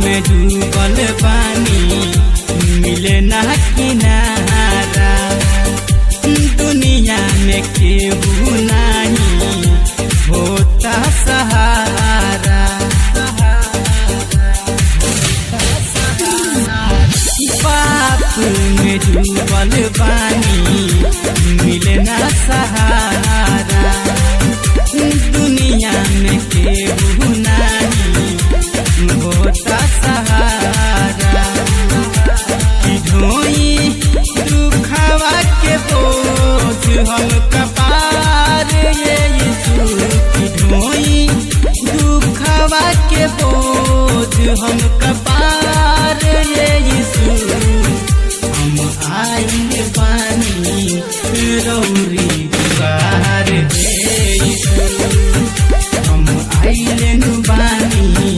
में डूबल पानी मिले ना किनारा। दुनिया में केहू नहीं होता सहारा। पाप में डूबल पानी मिले ना सहारा। दुनिया में केहू नहीं होता सहारा। ढोई दुखवा के बोझ हम कपार ये यीशु की ढोई दुखवा के बोझ हम कपार ये यीशु। हम आइल बानी रौरी दुआर हे यीशु। हम आइल बानी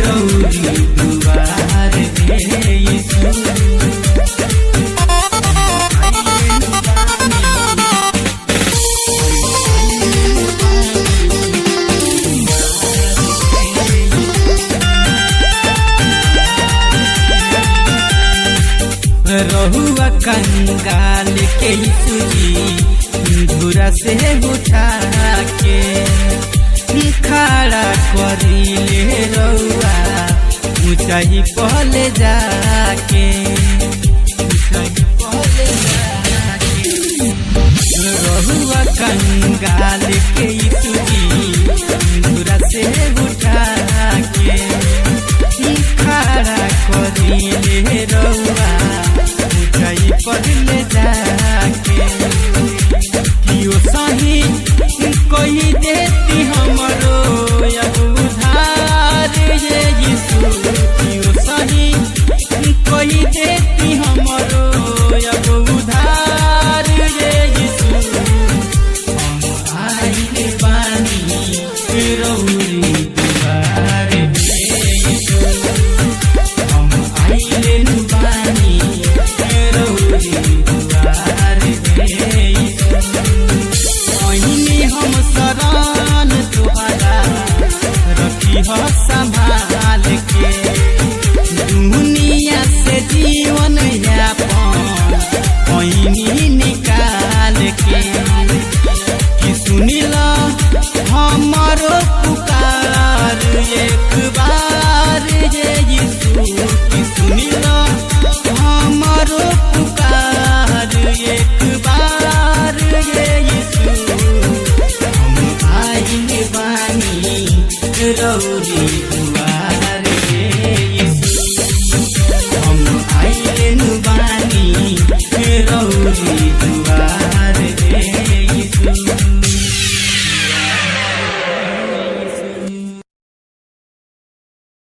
रौरी दुआर हे यीशु। रहुआ कंगाल के यीशु धुरा से उठा के खड़ा करिले रहुआ ऊंचाई पहले जाके। रहुआ कंगाल के यीशु धुरा से उठा के खड़ा करिले रहुआ पढ़ले जाके। कियो सही कोई दे